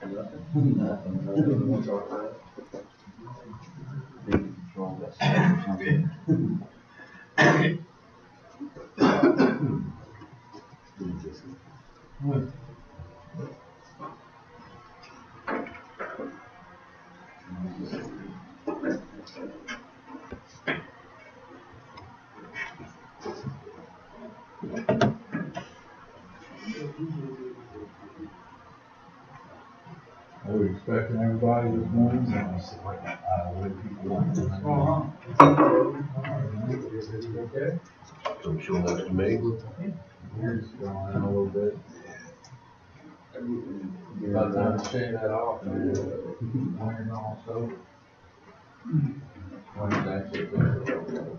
I was expecting everybody this morning. Okay. So she'll next to me. Here's going in a little bit. About time to shave that off. When you're almost over. When it's actually over.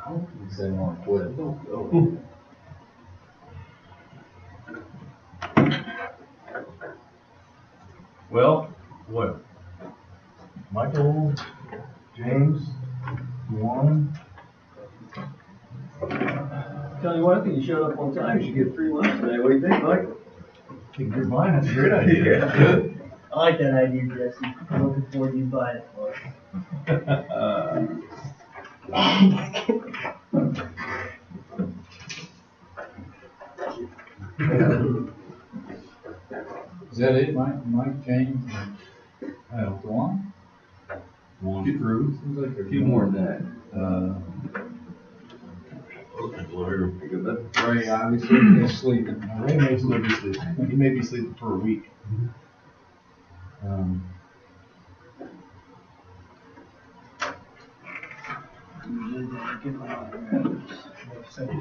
You say you want to quit. Well, what? Michael, James, Juan. Tell you what, I think you showed up on time. You should get 3 months today. What do you think, Mike? Keep your mind, that's a great idea. I like that idea, Jesse. I'm looking forward to you buying it for us. Is that it, Mike, James, and Juan? One through. Seems like A few more than that. Ray obviously is sleeping. Ray may still be sleeping. He may be sleeping for a week. Usually they give a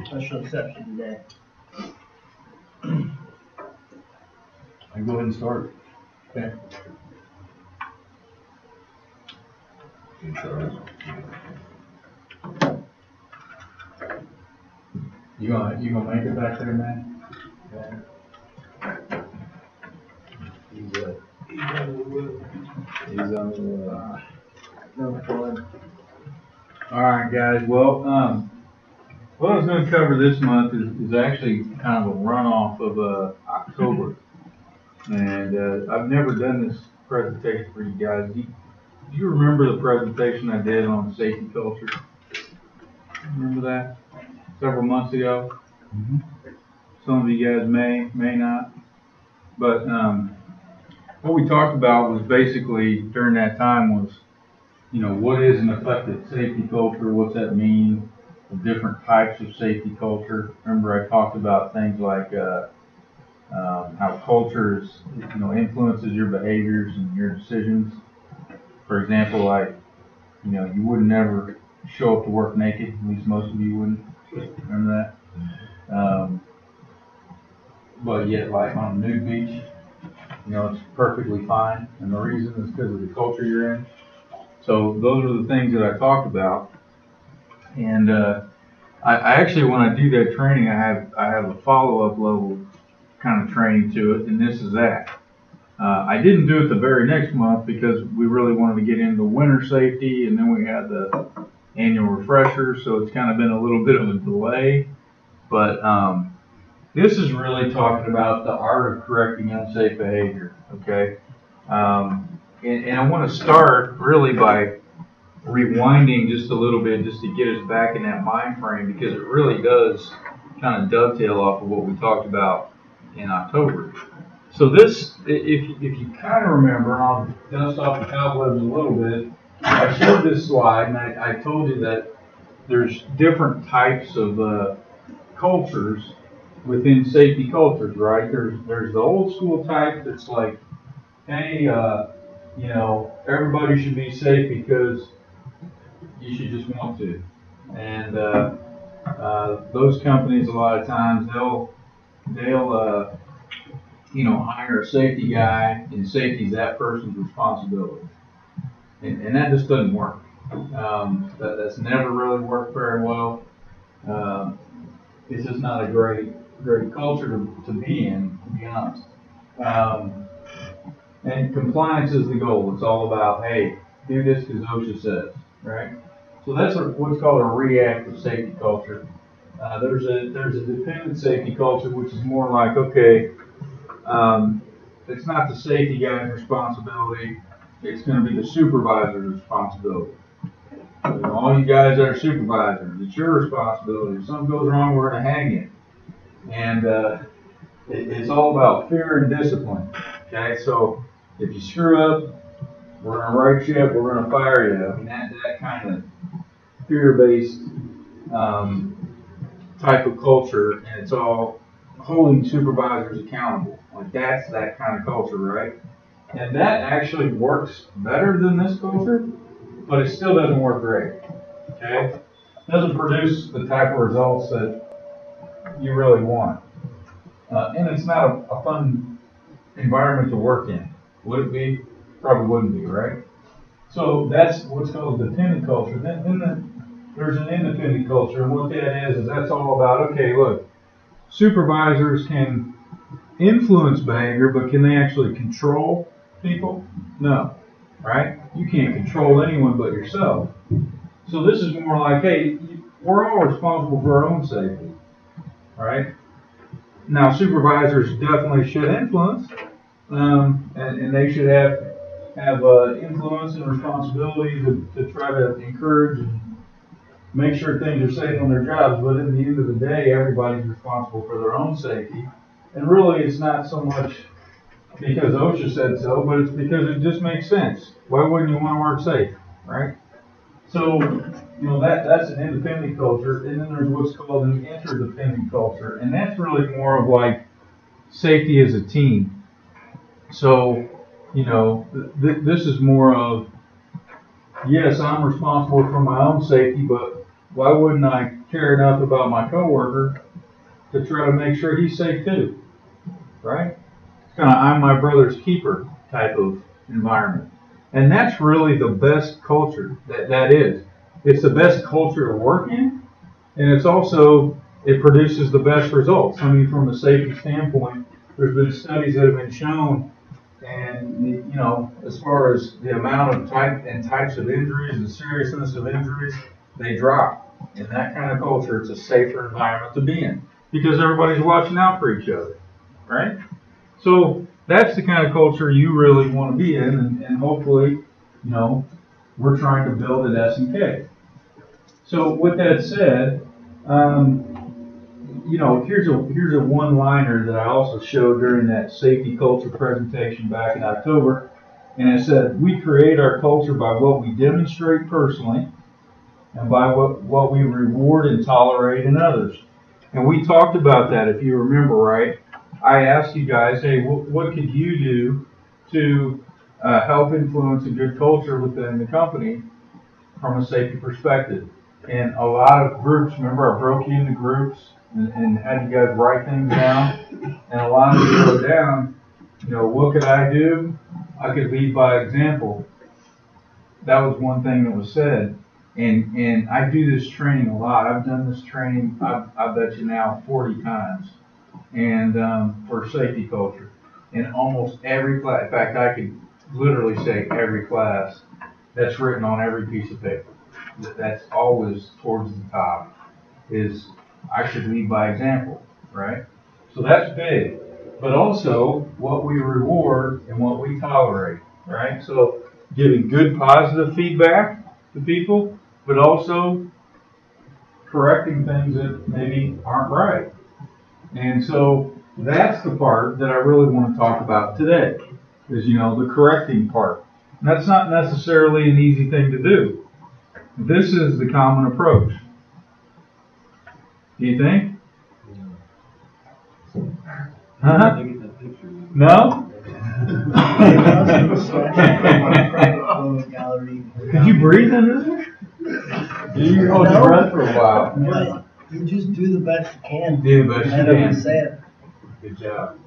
special exception today. I can go ahead and start. Okay. Insurance. You gonna make it back there, man? Okay. He's on the wood. No fun. All right, guys. Well, what I was going to cover this month is actually kind of a runoff of October, and I've never done this presentation for you guys. Do you remember the presentation I did on safety culture? Remember that? Several months ago. Mm-hmm. Some of you guys may not, but what we talked about was basically during that time was, what is an effective safety culture? What's that mean? The different types of safety culture. Remember, I talked about things like how culture influences your behaviors and your decisions. For example, like you would never show up to work naked. At least most of you wouldn't. Remember that? But yet, like on a nude beach, it's perfectly fine, and the reason is because of the culture you're in. So those are the things that I talked about, and I actually, when I do that training, I have a follow-up level kind of training to it, and this is that. I didn't do it the very next month because we really wanted to get into winter safety, and then we had the annual refresher, so it's kind of been a little bit of a delay. But this is really talking about the art of correcting unsafe behavior, okay? And I want to start really by rewinding just a little bit just to get us back in that mind frame, because it really does kind of dovetail off of what we talked about in October. So this, if you kind of remember, and I'll dust off the cobwebs a little bit, I showed this slide and I told you that there's different types of cultures within safety cultures, right? There's the old school type that's like, hey, everybody should be safe because you should just want to. And those companies, a lot of times, they'll hire a safety guy, and safety's that person's responsibility. And that just doesn't work. That's never really worked very well. It's just not a great culture to be in, to be honest. And compliance is the goal. It's all about, hey, do this because OSHA says, right? So that's what's called a reactive safety culture. There's a dependent safety culture, which is more like, okay, it's not the safety guy's responsibility. It's going to be the supervisor's responsibility. You know, all you guys that are supervisors, it's your responsibility. If something goes wrong, we're going to hang you. And it's all about fear and discipline. Okay, so if you screw up, we're going to write you up, we're going to fire you. I mean, that kind of fear-based type of culture, and it's all holding supervisors accountable. Like that's that kind of culture, right? And that actually works better than this culture, but it still doesn't work great. Okay? It doesn't produce the type of results that you really want. And it's not a fun environment to work in. Would it be? Probably wouldn't be, right? So that's what's called a dependent culture. Then there's an independent culture, and what that is that's all about, okay, look, supervisors can influence behavior, but can they actually control people? No, right? You can't control anyone but yourself. So this is more like, hey, we're all responsible for our own safety, right? Now, supervisors definitely should influence, and they should have influence and responsibility to try to encourage and make sure things are safe on their jobs. But at the end of the day, everybody's responsible for their own safety. And really, it's not so much because OSHA said so, but it's because it just makes sense. Why wouldn't you want to work safe, right? So, you know, that's an independent culture. And then there's what's called an interdependent culture. And that's really more of like safety as a team. So, you know, this is more of, yes, I'm responsible for my own safety, but why wouldn't I care enough about my coworker to try to make sure he's safe too, right? It's kind of I'm my brother's keeper type of environment. And that's really the best culture that is. It's the best culture to work in, and it's also, it produces the best results. I mean, from a safety standpoint, there's been studies that have been shown, and you know, as far as the amount of types of injuries and seriousness of injuries, they drop. In that kind of culture, it's a safer environment to be in because everybody's watching out for each other, right? So that's the kind of culture you really want to be in, and hopefully, you know, we're trying to build at S&K. So with that said, you know, here's a one-liner that I also showed during that safety culture presentation back in October, and it said, we create our culture by what we demonstrate personally and by what we reward and tolerate in others. And we talked about that, if you remember, right? I asked you guys, hey, what could you do to help influence a good culture within the company from a safety perspective? And a lot of groups, remember I broke you into groups and had you guys write things down, and a lot of you wrote down, you know, what could I do? I could lead by example. That was one thing that was said. And I do this training a lot. I've done this training, I bet you now, 40 times. And for safety culture. In almost every class, in fact, I could literally say every class, that's written on every piece of paper. That's always towards the top, is I should lead by example, right? So that's big. But also what we reward and what we tolerate, right? So giving good positive feedback to people, but also correcting things that maybe aren't right. And so that's the part that I really want to talk about today, is, you know, the correcting part. And that's not necessarily an easy thing to do. This is the common approach. Do you think? Huh? No? Did you breathe into this? Did you hold your breath for a while? But you just do the best you can. Do the best you I know can. you say it. Good job.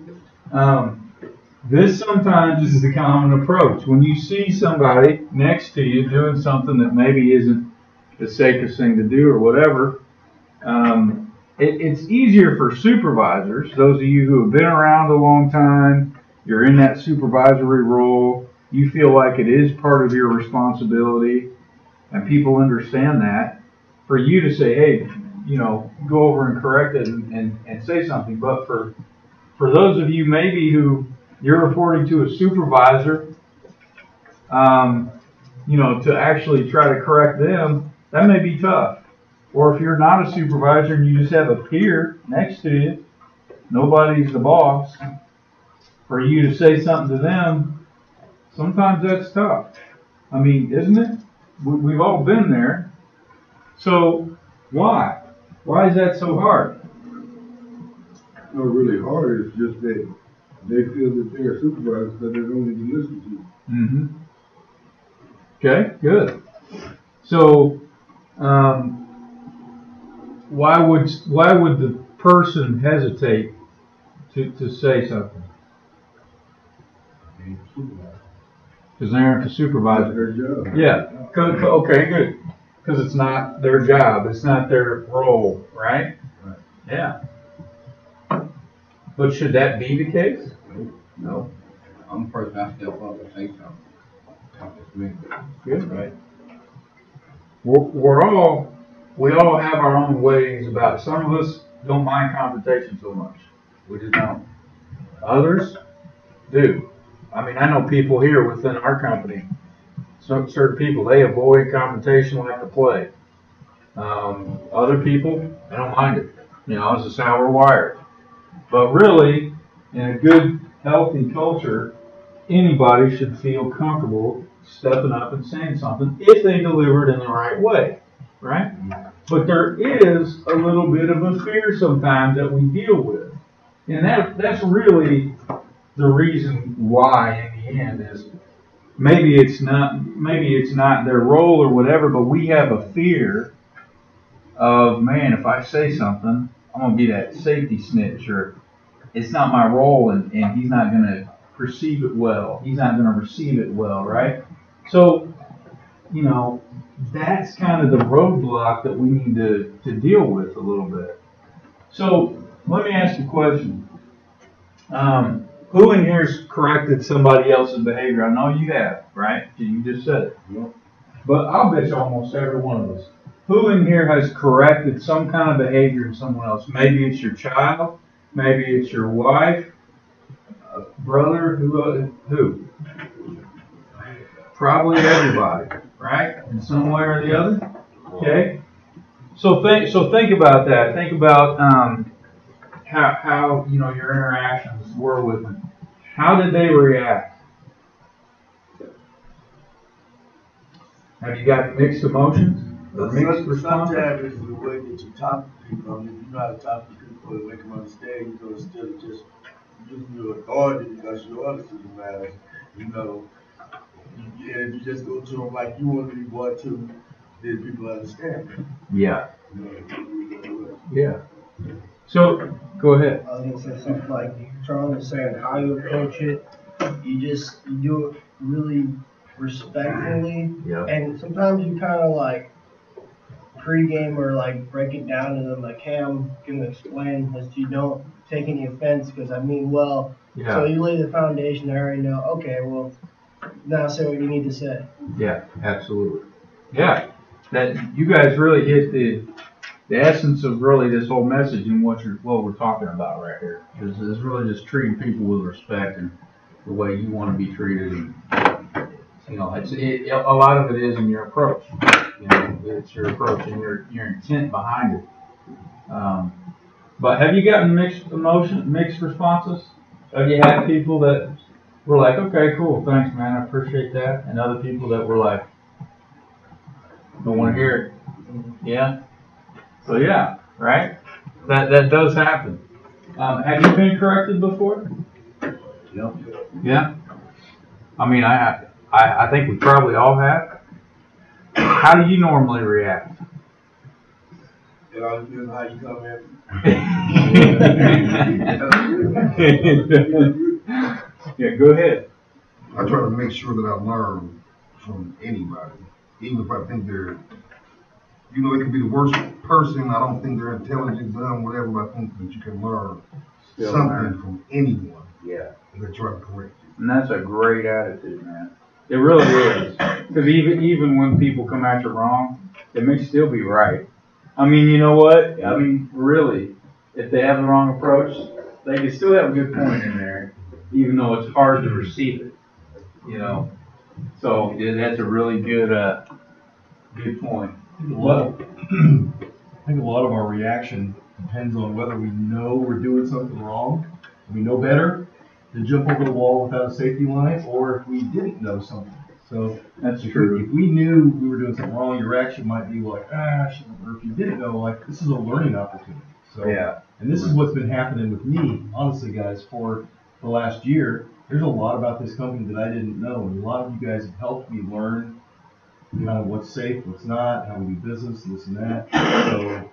This sometimes is the common approach. When you see somebody next to you doing something that maybe isn't the safest thing to do or whatever, it's easier for supervisors, those of you who have been around a long time, you're in that supervisory role, you feel like it is part of your responsibility, and people understand that, for you to say, hey, you know, go over and correct it and say something. But for those of you maybe who you're reporting to a supervisor, to actually try to correct them, that may be tough. Or if you're not a supervisor and you just have a peer next to you, nobody's the boss, for you to say something to them, sometimes that's tough. I mean, isn't it? We've all been there. So why? Why is that so hard? Not really hard, it's just that they feel that they're supervisors that they don't need to listen to. Mm-hmm. Okay, good. So, why would the person hesitate to say something? Because they aren't the supervisor. Their job. Yeah. Okay, good. Because it's not their job. It's not their role, right? Right. Yeah. But should that be the case? No. I'm the person I step up and say something. It's me. Good, right? We all have our own ways about it. Some of us don't mind confrontation so much. We just don't. Others do. I mean, I know people here within our company, some certain people, they avoid confrontation like the plague. Other people, they don't mind it. This is how we're wired. But really, in a good, healthy culture, anybody should feel comfortable stepping up and saying something if they deliver it in the right way, right? But there is a little bit of a fear sometimes that we deal with. And that's really the reason why in the end is maybe it's not their role or whatever, but we have a fear of, man, if I say something, I'm going to be that safety snitch, or it's not my role and he's not going to perceive it well. He's not going to receive it well, right? So, that's kind of the roadblock that we need to deal with a little bit. So, let me ask you a question. Who in here's corrected somebody else's behavior? I know you have, right? You just said it. Yep. But I'll bet you almost every one of us. Who in here has corrected some kind of behavior in someone else? Maybe it's your child. Maybe it's your wife, brother. Who? Probably everybody, right? In some way or the other. Okay. So think about that. Think about how your interactions were with them. How did they react? Have you got mixed emotions or mixed responses? Sometimes it's the way that you talk to people. I mean, if you know how to talk to people and make them understand, instead of just using your authority because you're other supervisors, and if you just go to them like you want to be brought to, then people understand. Yeah. Yeah. So, go ahead. I was gonna say something like Charles was saying, how you approach it. You do it really respectfully, Yeah. and sometimes you kind of like pregame or like break it down to them like, hey, I'm gonna explain that you don't take any offense because I mean well. Yeah. So you lay the foundation. I already know. Okay, well, now say what you need to say. Yeah, absolutely. Yeah, that you guys really hit the essence of really this whole message and what we're talking about right here. Is really just treating people with respect and the way you want to be treated. And, a lot of it is in your approach. It's your approach and your intent behind it. But have you gotten mixed responses? Have you had people that were like, okay, cool, thanks, man, I appreciate that, and other people that were like, don't want to hear it? Yeah. So yeah, right? That does happen. Have you been corrected before? Yep. Yeah. I mean, I have. I think we probably all have. How do you normally react? It all depends on how you come in. Yeah, go ahead. I try to make sure that I learn from anybody, even if I think they're, it could be the worst person. I don't think they're intelligent, dumb, whatever. But I think that you can learn something from anyone. Yeah. That try to correct you. And that's a great attitude, man. It really is. Because even when people come at you wrong, it may still be right. I mean, you know what? I mean, really, if they have the wrong approach, they can still have a good point in there. even though it's hard to receive it, you know. So yeah, that's a really good point. I think a lot of our reaction depends on whether we know we're doing something wrong, we know better to jump over the wall without a safety line, or if we didn't know something. So That's if true. we knew we were doing something wrong, your reaction might be like, or if you didn't know, like, this is a learning opportunity. So, Yeah. and this is what's been happening with me, honestly, guys, for the last year. There's a lot about this company that I didn't know, and a lot of you guys have helped me learn kind of what's safe, what's not, how we do business, this and that. So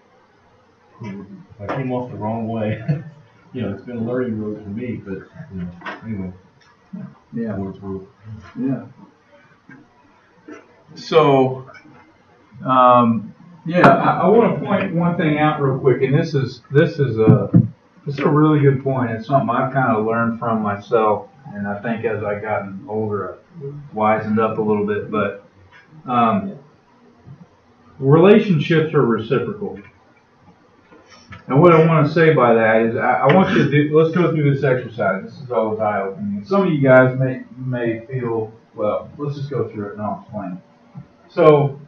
if I came off the wrong way, it's been a learning road for me, but, anyway. Yeah. For what it's worth. Yeah. So, I want to point one thing out real quick, and this is a really good point. It's something I've kind of learned from myself, and I think as I gotten older, I've wisened up a little bit. But relationships are reciprocal, and what I want to say by that is I want you to do. Let's go through this exercise. This is always eye-opening. Some of you guys may feel, well, let's just go through it and I'll explain. So,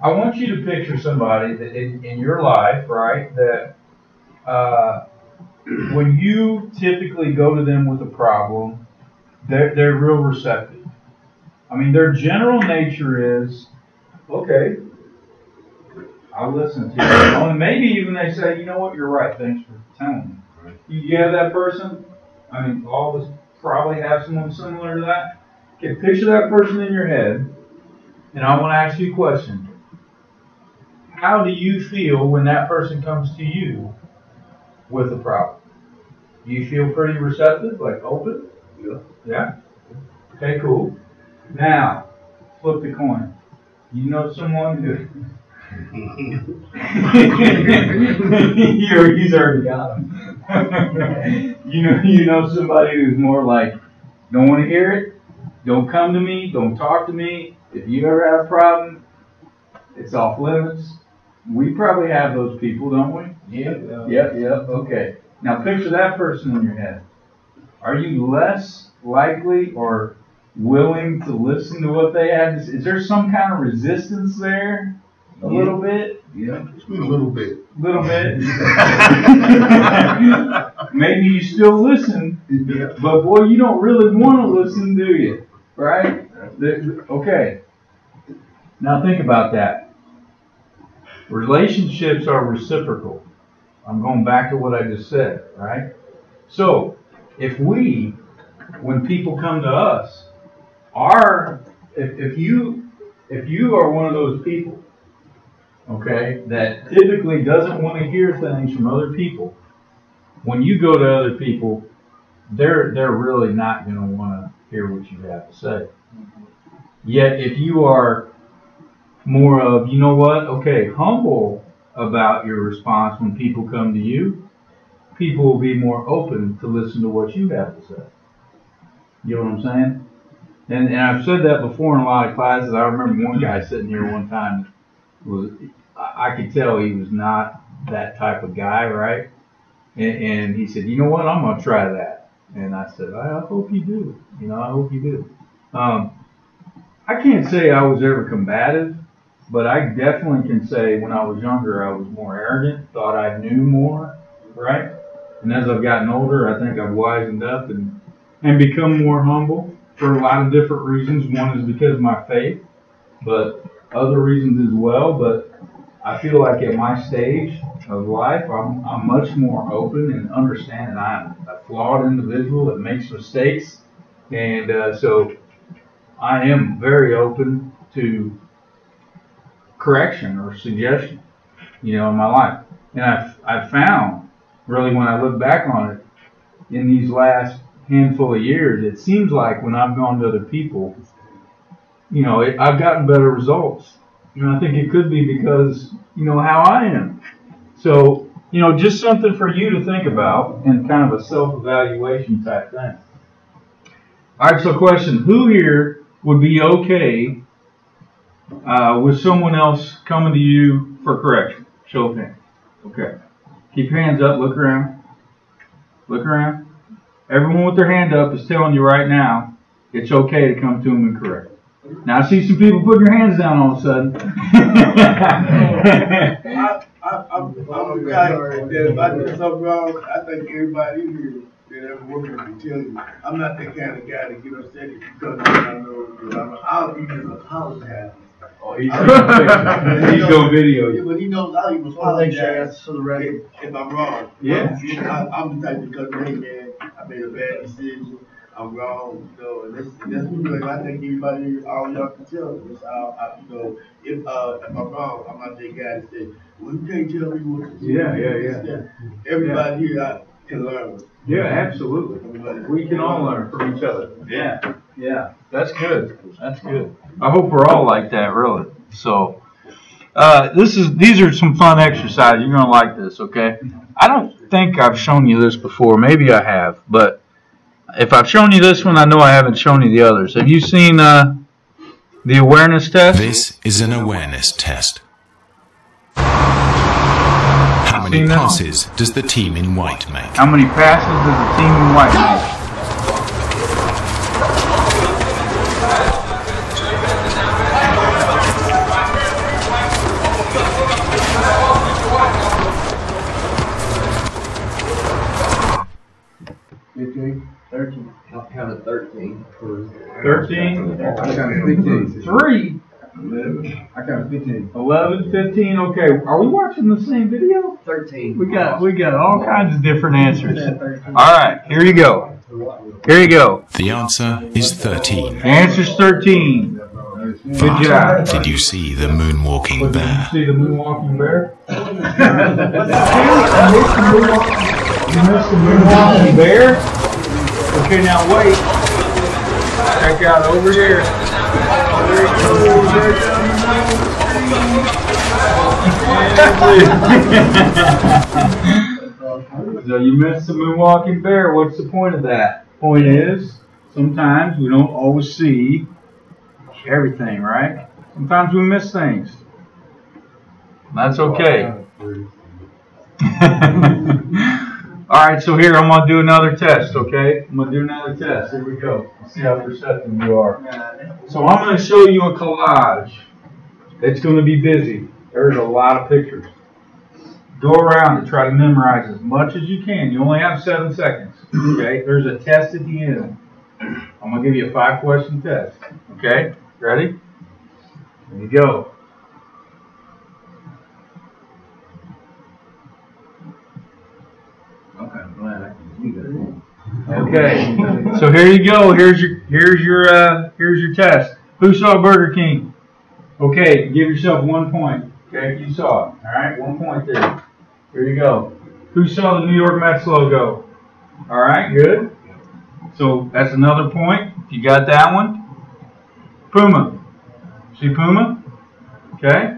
I want you to picture somebody that in your life, right, that when you typically go to them with a problem, they're real receptive. I mean, their general nature is, okay, I'll listen to you. And maybe even they say, you know what, you're right, thanks for telling me. You have that person? I mean, all of us probably have someone similar to that. Okay, picture that person in your head, and I want to ask you a question. How do you feel when that person comes to you with a problem? Do you feel pretty receptive, like open? Yeah? Okay, cool. Now, flip the coin. You know someone who... He's already got him. you know somebody who's more like, don't want to hear it, don't come to me, don't talk to me. If you ever have a problem, it's off limits. We probably have those people, don't we? Yep. Okay. Now picture that person in your head. Are you less likely or willing to listen to what they have to say? Is there some kind of resistance there? A little bit? Yeah, a little bit. Little bit. Maybe you still listen, but boy, you don't really want to listen, do you? Right? Okay. Now think about that. Relationships are reciprocal. I'm going back to what I just said, right? So, when people come to us, if you are one of those people, okay, that typically doesn't want to hear things from other people, when you go to other people, they're really not going to want to hear what you have to say. Yet, if you are more of, you know what, okay, humble about your response when people come to you, people will be more open to listen to what you have to say. You know what I'm saying? And I've said that before in a lot of classes. I remember one guy sitting here one time, I could tell he was not that type of guy, right? And he said, you know what, I'm going to try that. And I said, I hope you do. I hope you do. I can't say I was ever combative, but I definitely can say when I was younger, I was more arrogant, thought I knew more, right? And as I've gotten older, I think I've wisened up and become more humble for a lot of different reasons. One is because of my faith, but other reasons as well. But I feel like at my stage of life, I'm much more open and understand that I'm a flawed individual that makes mistakes. And so I am very open to correction or suggestion, in my life. And I've found, really, when I look back on it, in these last handful of years, it seems like when I've gone to other people, I've gotten better results. I think it could be because, how I am. So, just something for you to think about and kind of a self-evaluation type thing. All right, so question, who here would be okay with someone else coming to you for correction? Show of hands. Okay. Keep your hands up. Look around. Look around. Everyone with their hand up is telling you right now, it's okay to come to them and correct. Now I see some people putting their hands down all of a sudden. I'm the guy that if I did something wrong, I think everybody in here that ever worked with me tell you, I'm not that kind of guy to get upset because I know that I'll even apologize. Oh, he's gonna video Yeah, you. but he knows I'll even Make sure apologize that's for the record. if I'm wrong. Yeah. I'm the type to cut hey man, I made a bad decision. I'm wrong, you know, and that's what I think everybody, all y'all can tell. That's how you know, if I'm wrong, I'm not that guy to say, well, you can't tell me what to do. Yeah. Everybody here can learn. Yeah, absolutely. We can all learn from each other. Yeah. That's good. That's good. I hope we're all like that, really. So, these are some fun exercises. You're gonna like this, okay? I don't think I've shown you this before. Maybe I have, but if I've shown you this one, I know I haven't shown you the others. Have you seen the awareness test? This is an awareness test. How many passes does the team in white make? How many passes does the team in white make? I counted 13. 13? I counted 15. 3? I counted 15. 11, 15, okay. Are we watching the same video? 13. We got all kinds of different answers. Alright, here you go. The answer is 13. The answer's 13. Good job. Did you see the moonwalking Did you bear? see the moonwalking bear? You missed the moonwalking bear? Okay, now wait. Check out over here. There he goes, right down the middle. So you missed the moonwalking bear. What's the point of that? Point is, sometimes we don't always see everything, right? Sometimes we miss things. That's okay. Alright, so here I'm going to do another test, okay? I'm going to do another test. Here we go. Let's see how perceptive you are. So I'm going to show you a collage. It's going to be busy. There's a lot of pictures. Go around and try to memorize as much as you can. You only have 7 seconds, okay? There's a test at the end. I'm going to give you a 5-question test, okay? Ready? Here you go. Okay, so here you go. Here's your test. Who saw Burger King? Okay, give yourself 1 point. Okay, you saw it. All right, 1 point there. Here you go. Who saw the New York Mets logo? All right, good. So that's another point. If you got that one. Puma. See Puma? Okay,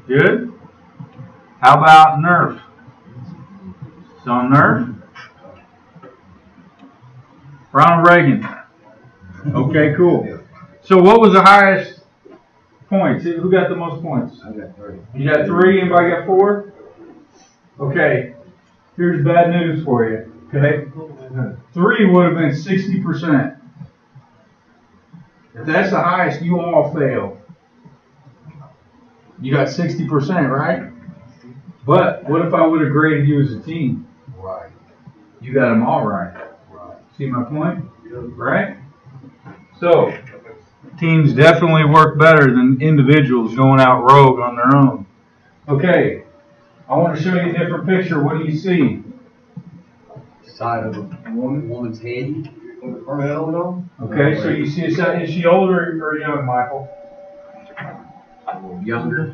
good. How about Nerf? Saw Nerf? Ronald Reagan. Okay, cool. So what was the highest points? Who got the most points? I got 3. You got 3, anybody got 4? Okay, here's bad news for you. Okay, 3 would have been 60%. If that's the highest, you all fail. You got 60%, right? But what if I would have graded you as a team? Right. You got them all right. See my point? Right? So, teams definitely work better than individuals going out rogue on their own. Okay, I want to show you a different picture. What do you see? Side of a woman's head with her helmet on. Okay, so you see, is she older or young, Michael? Younger.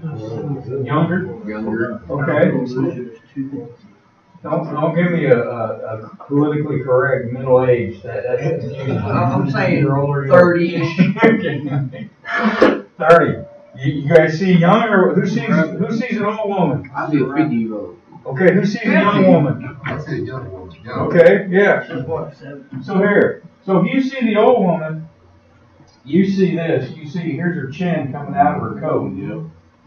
Younger? Okay. Don't give me a politically correct middle age. That's confusing. I'm saying You're older, 30-ish. 30. You guys see young or who sees an old woman? I see a 50-year-old. Okay, who sees a young woman? I see a young woman. Young. Okay, yeah. So here. So if you see the old woman, you see this. You see here's her chin coming out of her coat.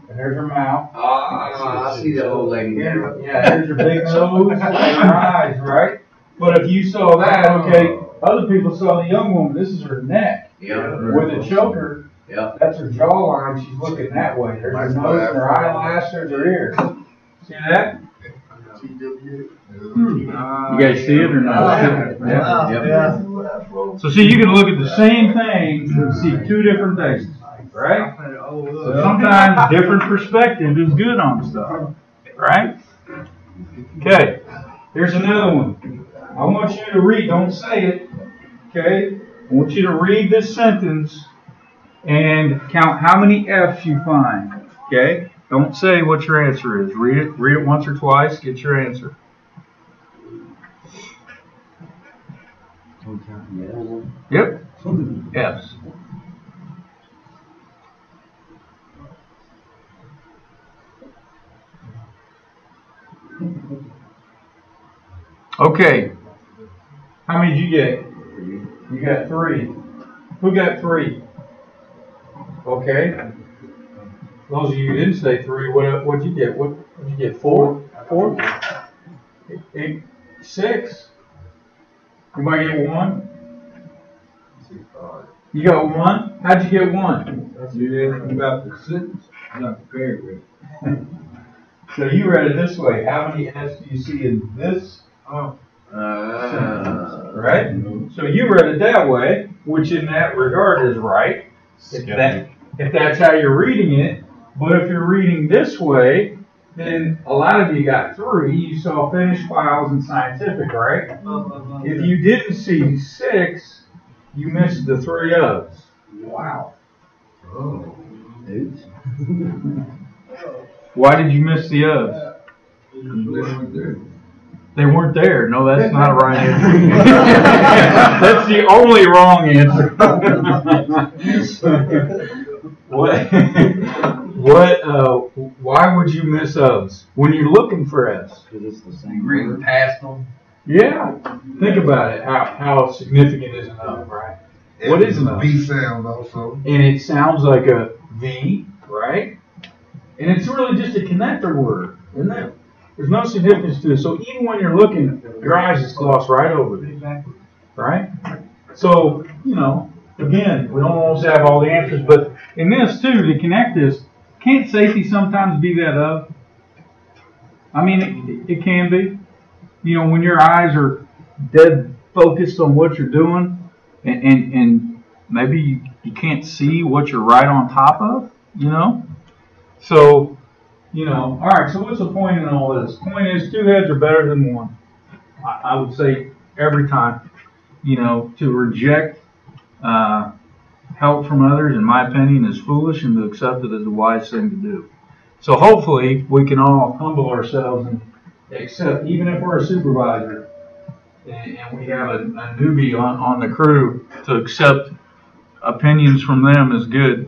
And there's her mouth. I see that old lady there. Yeah, here's her big nose and her eyes, right? But if you saw that, okay, other people saw the young woman, this is her neck. Yeah. With a choker, Yeah. that's her jawline, she's looking that way. There's her nose, her eyelash, there's her ear. See that? You guys see it or not? Yeah. So see, you can look at the same thing and see two different things, right? So sometimes different perspective is good on stuff, right? Okay, here's another one. I want you to read, don't say it, okay? I want you to read this sentence and count how many F's you find, okay? Don't say what your answer is. Read it once or twice, get your answer. Yep, F's. Okay, how many did you get? You got 3. Who got 3? Okay. Those of you who didn't say 3, what'd you get? What'd you get? 4? 4? 8? 6? Anybody get 1? You got 1? How'd you get 1? You didn't about the sentence. I'm not prepared with it. So you read it this way. How many F's do you see in this sentence? Right? So you read it that way, which in that regard is right. If that's how you're reading it. But if you're reading this way, then a lot of you got 3. You saw finished files and scientific, right? If you didn't see 6, you missed the 3 others. Wow. Oh. Why did you miss the others? They weren't there. No, that's not a right answer. That's the only wrong answer. Why would you miss F's when you're looking for F's? Because it's the same. Reading past them. Yeah. Think about it. How significant is an F, right? What is an F? V sound also. And it sounds like a V, right? And it's really just a connector word, isn't it? There's no significance to it. So even when you're looking, your eyes just gloss right over it. Right? So, again, we don't always have all the answers, but in this too, to connect this, can't safety sometimes be that of? I mean, it can be. When your eyes are dead focused on what you're doing, and maybe you can't see what you're right on top of, So, all right, so what's the point in all this? The point is 2 heads are better than 1. I would say every time, to reject help from others, in my opinion, is foolish, and to accept it is a wise thing to do. So hopefully we can all humble ourselves and accept, even if we're a supervisor and we have a newbie on the crew, to accept opinions from them is good.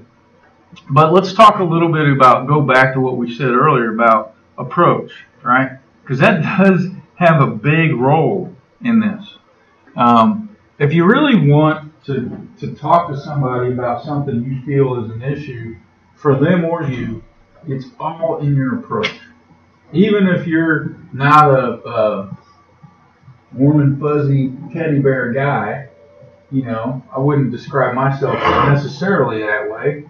But let's talk a little bit go back to what we said earlier about approach, right? Because that does have a big role in this. If you really want to talk to somebody about something you feel is an issue for them or you, it's all in your approach. Even if you're not a warm and fuzzy teddy bear guy, I wouldn't describe myself necessarily that way.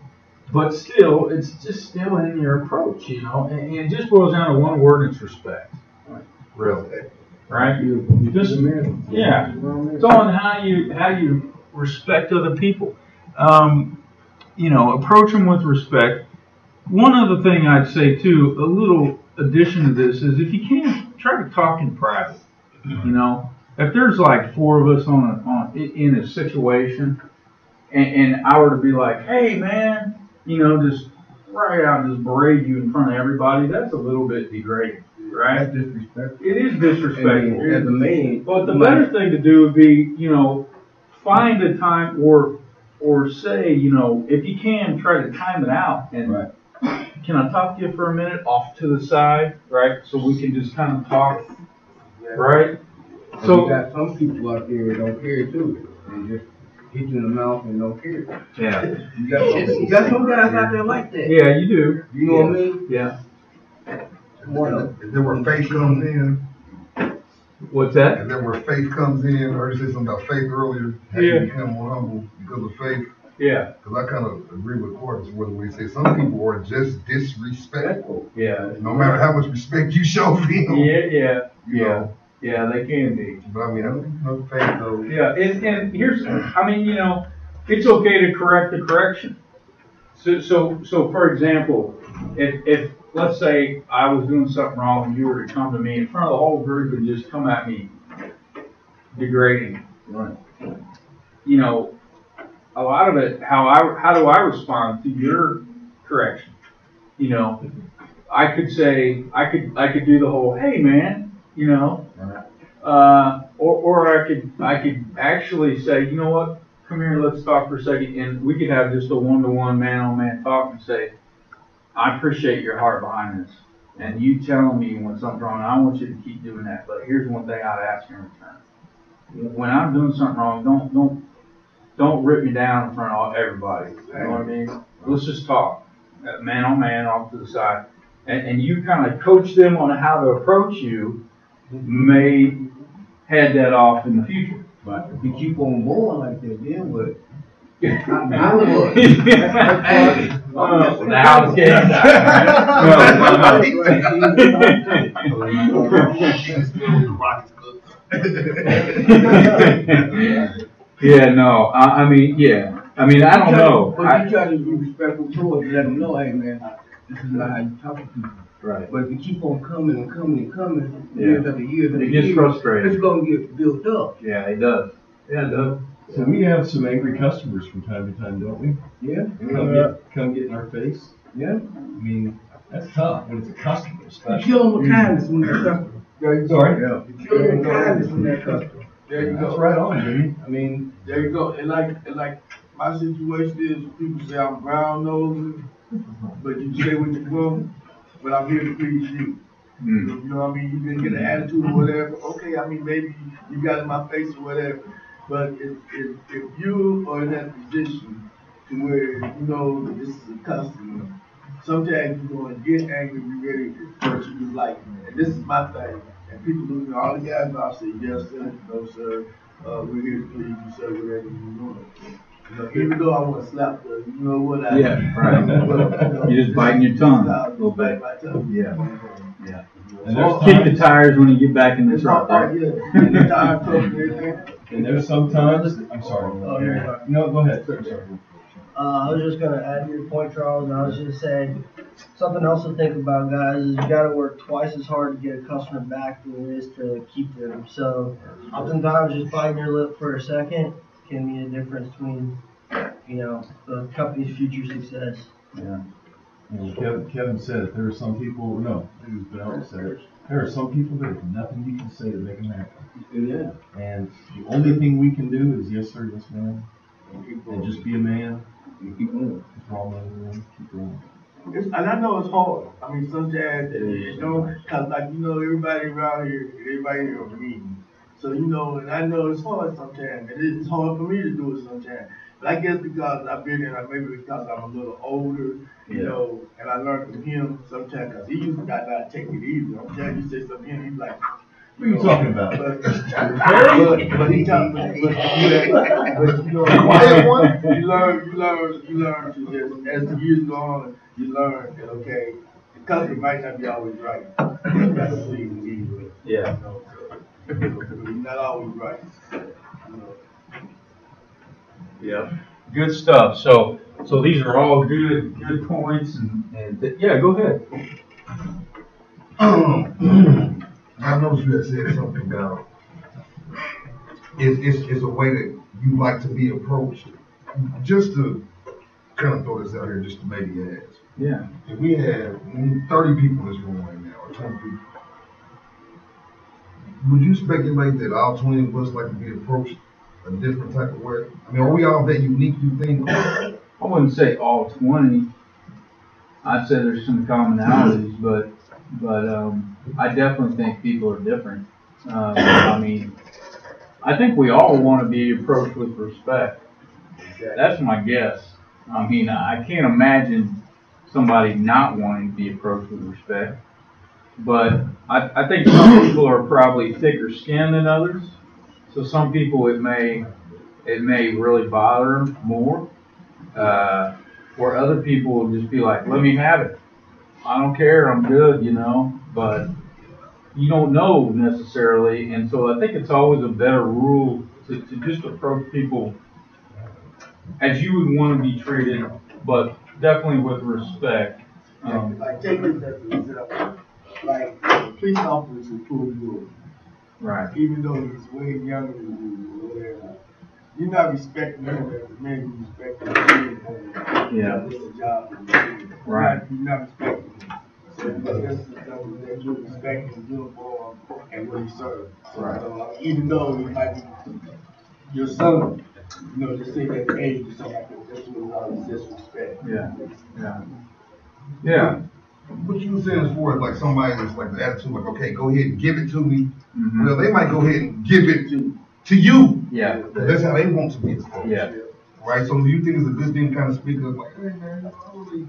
But still, it's just still in your approach, and it just boils down to one word, and it's respect. Really. Right? Yeah. It's on how you respect other people. Approach them with respect. One other thing I'd say too, a little addition to this is if you can, try to talk in private. If there's like 4 of us in a situation, and I were to be like, hey man, just right out and just berate you in front of everybody, that's a little bit degrading, right? That's disrespectful. It is disrespectful. As a man. But the better thing to do would be, find a time or say, if you can, try to time it out. And Right. Can I talk to you for a minute off to the side, right? So we can just kind of talk, right? So you got some people out there that don't care too. They just hit you in the mouth and don't care. Yeah. You got some guys out there like that. Yeah, you do. You know what I mean? Yeah. If there were fake comes in, What's that? Is that where faith comes in? I heard you say something about faith earlier. How Yeah. you become more humble because of faith. Yeah. Because I kind of agree with Quarters when he say some people are just disrespectful. Yeah. No matter how much respect you show them. Yeah. You know. Yeah, they can be. But I mean, no faith though. Yeah, and here's, I mean, you know, it's okay to correct the correction. So for example, if let's say I was doing something wrong and you were to come to me in front of the whole group and just come at me degrading, Right. you know, a lot of it, how do I respond to your correction? You know, I could say, I could do the whole, hey man, you know, or I could actually say, you know what, come here, let's talk for a second, and we could have just a one-to-one, man-on-man talk and say, I appreciate your heart behind this, and you telling me when something's wrong. I want you to keep doing that, but here's one thing I'd ask in return: when I'm doing something wrong, don't rip me down in front of everybody. You know what I mean? Let's just talk, man on man, off to the side, and you kind of coach them on how to approach you. May head that off in the future. But if you keep on going like that, then what? Now yeah, no, I mean, yeah. I mean, I don't know. But you try to be respectful towards, let them know, hey man, this is not how you talk to people. Right. But if you keep on coming and coming and coming, Yeah. years after years after It gets years, frustrating. it's gonna get built up. Yeah, it does. Yeah, it does. So we have some angry customers from time to time, don't we? Yeah. Come get in our face. Yeah. I mean, that's tough when it's a customer, You especially. kill them with kindness when they're customer. There you go. Sorry? You kill them with kindness when they're customer. There you That's go. right on, Jimmy. I mean, There you go. And like my situation is people say I'm brown nosing, but you say what you want, but I'm here to please you. Mm. You know what I mean? You can get an attitude or whatever. Okay, I mean maybe you got in my face or whatever. But if you are in that position to where you know that this is a customer, sometimes you're gonna get angry, be ready for what you like. And this is my thing. And people look at all the guys, I say, yes sir, no sir, we're here to please you, sir, whatever you want. You know, even though I want to slap the, you know what I Yeah, right. You're just biting your tongue a little bit. My tongue. Yeah. Yeah. and there's Kick the times, tires when you get back in the truck. Oh, Right? yeah. And the tire truck and everything. and there's sometimes, I'm sorry. Oh, you're fine. No, go ahead. Sorry. I was just gonna add to your point, Charles, and I was just saying, something else to think about, guys, is you gotta work twice as hard to get a customer back than it is to keep them. So, oftentimes, just biting your lip for a second can mean a difference between, you know, the company's future success. Yeah. You know, Kevin said it. There are some people, no, who's been out and said it. There are some people there's nothing you can say to make them happy. Yeah. And the only thing we can do is yes sir, yes ma'am, and just be a man. Keep going. Keep on, keep going. And I know it's hard. I mean, sometimes, you know, cause like, you know, everybody around here, everybody here are mean. So, you know, and I know it's hard sometimes. And it's hard for me to do it sometimes. But I guess because I've been in, maybe because I'm a little older, you know, and I learned from him sometimes, cause he used to not take it easy. I'm telling you, say something to him, he's like, What are you talking about? but he talking, but you know, you learn to just, as the years go on, you learn that, okay, the customer might not be always right. You gotta please me. Yeah. You know, so, he's not always right. You know. Yeah. Good stuff. So these are all good points and yeah, go ahead. I noticed you had said something about it's a way that you like to be approached. Just to kind of throw this out here, just to maybe ask. Yeah. If we had 30 people in this room right now, or 20 people, would you speculate that all 20 of us like to be approached a different type of way? I mean, are we all that unique, you think? I wouldn't say all 20. I'd say there's some commonalities, but I definitely think people are different. I mean, I think we all want to be approached with respect. That's my guess. I mean, I can't imagine somebody not wanting to be approached with respect. But I think some people are probably thicker skinned than others. So some people it may really bother them more. Or other people will just be like, let me have it. I don't care, I'm good, but you don't know necessarily. And so I think it's always a better rule to just approach people as you would want to be treated, but definitely with respect. Like take this as an example. Like a police officer pull you Right. over, even though he's way younger than you or whatever. You're not respecting him as a man, you respect the kid. Yeah. This is a job for the kid. Right. You're not respecting him. So this is something that you respect his uniform and what he serves. Right. So even though he might be your son, just say that age or something like that, that's what it's disrespect. Yeah. Yeah. Yeah. What you saying is for like somebody that's like the attitude, like, okay, go ahead and give it to me. Mm-hmm. Well, they might go ahead and give it to you. Yeah. That's how they want to be approached. Yeah. Right? So do you think it's a good thing to kind of speak up like, hey man, I really,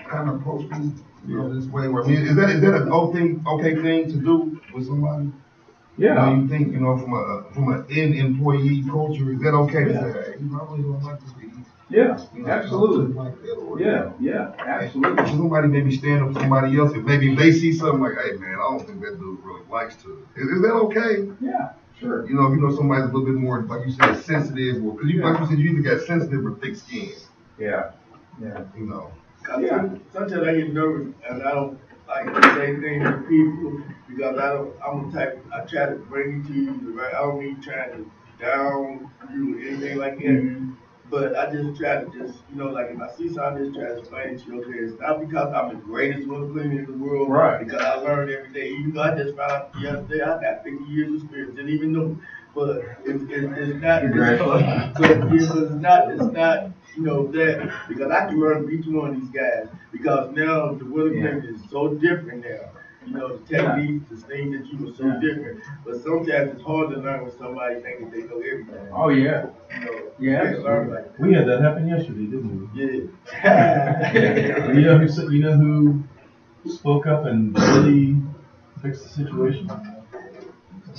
kind of approach me, this way? Where, I mean, is that an okay thing to do with somebody? Yeah. You think, from an employee culture, is that okay to say, hey, I really don't like this thing? Yeah. Absolutely. Like that, or, Yeah. Absolutely. So somebody maybe stand up for somebody else, and maybe they see something like, hey man, I don't think that dude really likes to. Is that okay? Yeah. Sure. If somebody's a little bit more, like you said, sensitive, or because like you said, you either got sensitive or thick skin. Yeah. Sometimes I get nervous and I don't like to say things to people because I'm the type, I try to bring it to you, right? I don't mean trying to down you or anything like that. Mm-hmm. But I just try to like if I see something, I just try to explain it to you, okay, it's not because I'm the greatest window cleaner in the world, Right. because I learned every day. Even though I just found out the other day, I got 50 years of experience, didn't even know. But it's not, it's not, that, because I can learn from each one of these guys, because now the window cleaning is so different now. The techniques, the things that you were so different. But sometimes it's hard to learn when somebody thinks that they know everything. Oh yeah. You can't learn like that. We had that happen yesterday, didn't we? Yeah. You know who spoke up and really fixed the situation?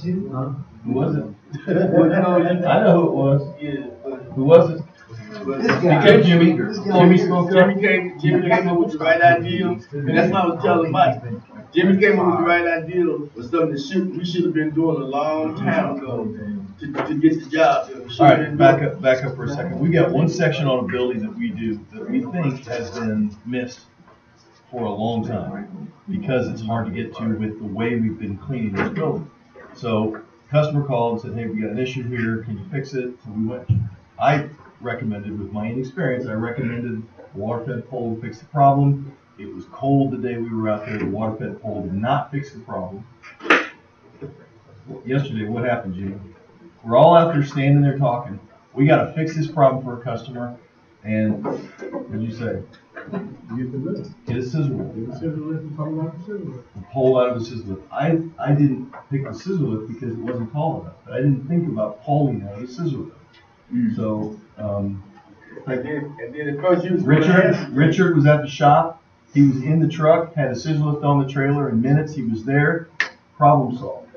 Who was it? I know who it was. Yeah, Who was it? but Jimmy. Jimmy spoke up. Jimmy came up with the right idea, and that's what I was telling Mike. Jimmy came up with the right idea was something that we should have been doing a long time ago to get the job done. All right, back up for a second. We got one section on a building that we do that we think has been missed for a long time because it's hard to get to with the way we've been cleaning this building. So customer called and said, hey, we got an issue here, can you fix it? So we went. I recommended, with my inexperience, I recommended the water fed pole to fix the problem. It was cold the day we were out there. The water fed pole did not fix the problem. Yesterday, what happened, Jimmy? We're all out there standing there talking. We got to fix this problem for a customer. And what did you say? Get a scissor lift. The pole out of the scissor lift. I didn't pick the scissor lift because it wasn't tall enough. But I didn't think about pulling out of the scissor lift. So, and then at first you was Richard was at the shop. He was in the truck, had a scissor lift on the trailer. In minutes, he was there. Problem solved.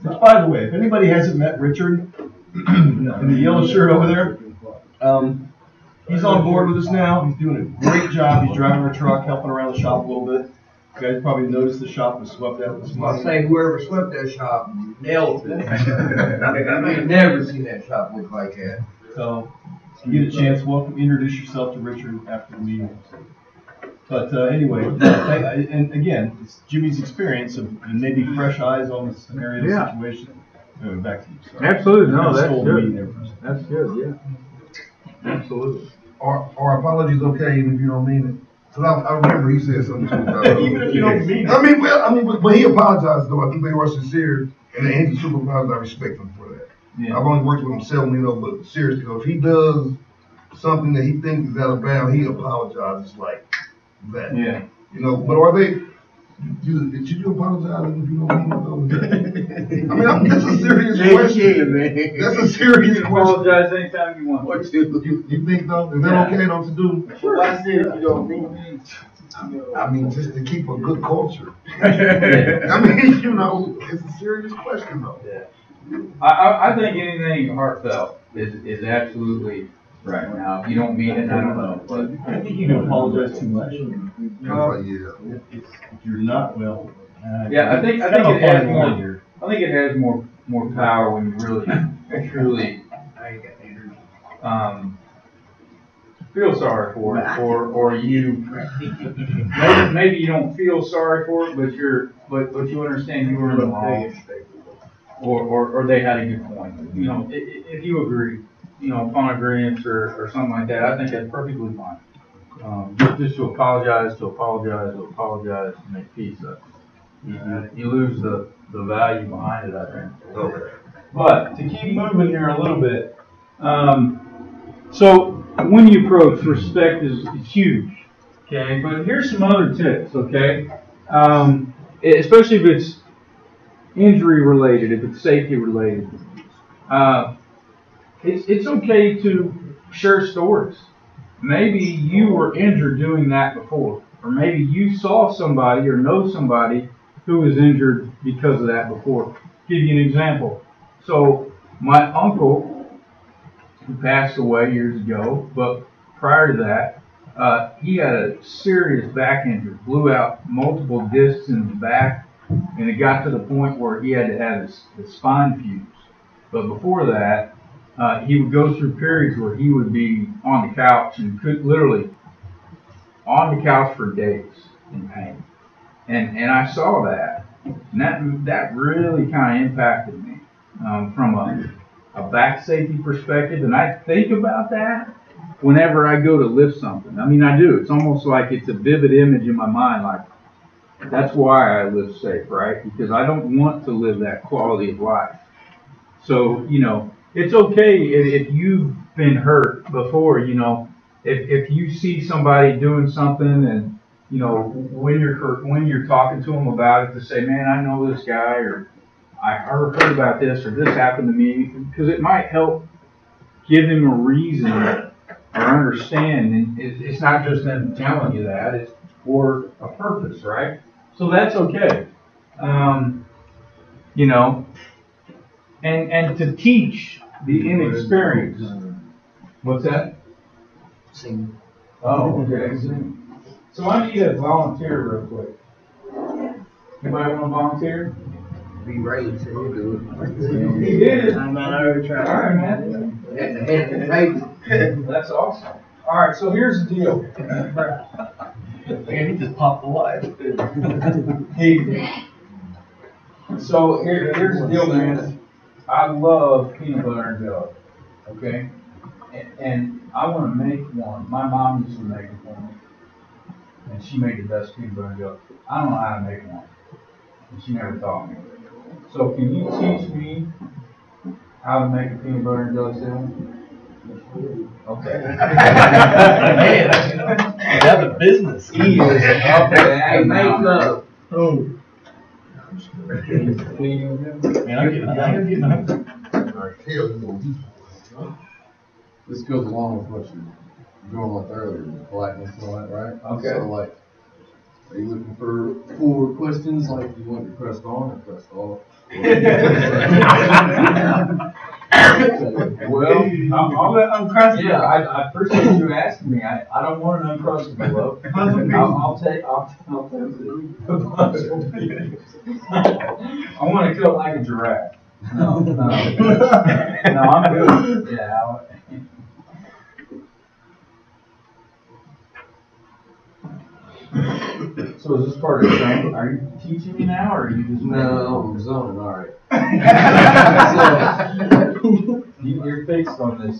Which, by the way, if anybody hasn't met Richard in the yellow shirt over there, he's on board with us now. He's doing a great job. He's driving our truck, helping around the shop a little bit. You guys probably noticed the shop was swept out this morning. I say whoever swept that shop nailed it. I ain't never seen that shop look like that. So, if you get a chance, introduce yourself to Richard after the meeting. But anyway, and again, it's Jimmy's experience and maybe fresh eyes on the scenario situation. Anyway, back to you. Sorry. Absolutely, no, that's Stole the meeting there good. for a second. That's good, yeah. Absolutely. Are apologies okay even if you don't mean it? Because I remember he said something to even if you don't mean it. But he apologized though. I think they were sincere, and he's a supervisor. I respect him for that. Yeah. I've only worked with him seldom, but seriously, if he does something that he thinks is out of bounds, he apologizes like that. Yeah. But are they? Should you apologize if you don't mean it though? I mean, that's a serious question. man. That's a serious You can question. apologize anytime you want. What you? You think though? Is that okay though to do? Why say if you don't mean it? I mean, just to keep a good culture. I mean, you know, it's a serious question though. I think anything heartfelt is absolutely right. Now, if you don't mean it, I don't know, but I think you can apologize too much. Yeah. If you're not, well. yeah, I think it's kind of it a has fine more. line here. I think it has more power when you really truly feel sorry for it, or you maybe you don't feel sorry for it, but you understand you were in the wrong, or they had a good point. You know, if you agree, you know, upon agreement or something like that, I think that's perfectly fine. Just to apologize, to make peace. You lose the value behind it, I think. Okay. But to keep moving here a little bit, so when you approach, respect is huge. Okay, but here's some other tips. Okay, especially if it's injury related, if it's safety related, it's okay to share stories. Maybe you were injured doing that before, or maybe you saw somebody or know somebody who was injured because of that before. Give you an example. So my uncle, who passed away years ago, but prior to that, he had a serious back injury, blew out multiple discs in the back, and it got to the point where he had to have his spine fused. But before that, he would go through periods where he would be on the couch and could literally on the couch for days in pain. And I saw that, and that really kind of impacted me from a back safety perspective. And I think about that whenever I go to lift something. I mean, I do. It's almost like it's a vivid image in my mind. Like, that's why I live safe, right? Because I don't want to live that quality of life. So, you know, it's okay if you've been hurt before, you know, if you see somebody doing something and, you know, when you're talking to them about it, to say, man, I know this guy, or I heard about this, or this happened to me, because it might help give him a reason or understand. And it's not just them telling you that, it's for a purpose, right? So that's okay. You know, and to teach the inexperienced. What's that? Sing. Oh, okay. So I need a volunteer real quick. Anybody want to volunteer? Be right, so you do He did. I'm not already trying. All right, man. it. At the head of the table. That's awesome. All right, so here's the deal. Man, he just popped the light. So here's the deal, man. I love peanut butter and jelly. Okay? And I want to make one. My mom used to make it for me. And she made the best peanut butter and jelly. I don't know how to make one. And she never taught me. So can you teach me how to make a peanut butter and jelly sandwich? Okay. Man, that's a business. He is up Hey, and make out. love. Oh, Man, I'm getting hungry. This goes along with what you were going with earlier, politeness and all that, right? Okay. So like, are you looking for full questions, like you want to press on or press off? Well, yeah, I appreciate you asking me. I don't want an uncrustable loaf. I'll take I want to cut like a giraffe. No, I'm good. Yeah. So is this part of the training? Are you teaching me now, or are you just No, I'm zoning, all right. You're fixed on this?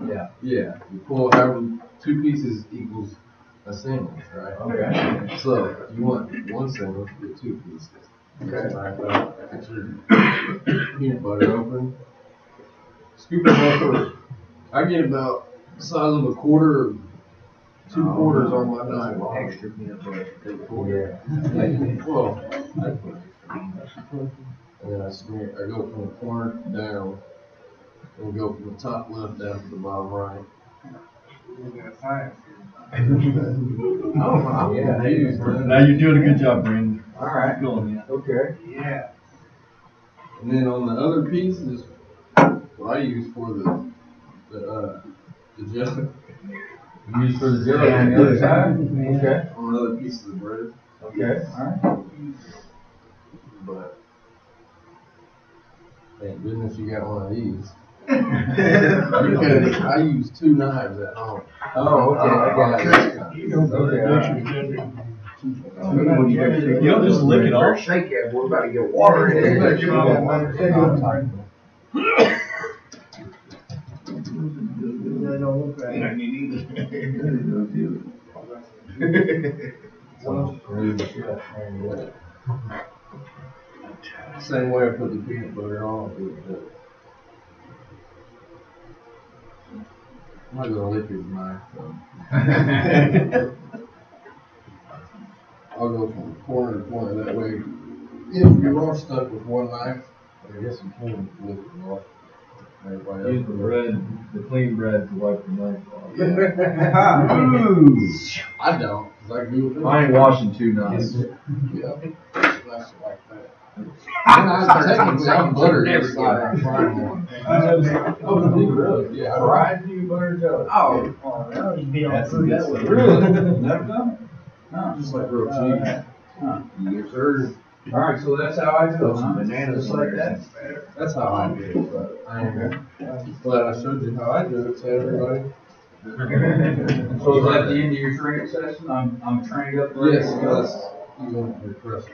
Yeah. Yeah, you pull however 2 pieces equals a sandwich, right? Okay. So you want 1 sandwich with 2 pieces. Okay. Get your peanut butter open. Scoop it up. I get about the size of a quarter 2 quarters on my knife. Extra peanut butter. Well, and then I smear, I go from the corner down, and go from the top left down to the bottom right. Oh, yeah. Now you're doing a good job, Brandon. All right. Going, yeah. Okay. Yeah. And then on the other pieces, what I use for the gel. Use for the zero on the other side? Okay. On the other pieces of bread. Okay, alright. But thank goodness you got one of these. Because I use 2 knives at home. Oh, okay. I got it. You don't just lick it off. Shake it. We're about to get water in it. They don't look right. Same way I put the peanut butter on. I'm not gonna lick his knife. I'll go from corner to corner. That way, if you are stuck with one knife, I guess you can lick it off. Everybody Use the clean bread to wipe the knife off. I don't, cause I do it. I ain't washing 2 knives. Yeah, that's like that. Technically, I'm butter inside. Yeah, I Fried peanut butter toast. Oh, that would be all through that way. Really? Never done it? No. just like real cheese. Yes, sir. Alright, so that's how I do it, huh? Bananas Just like that? That's how I do it, but I am glad I showed you how I do it to everybody. So is that the end of your training session? I'm trained up. Yes, yes. You want your press.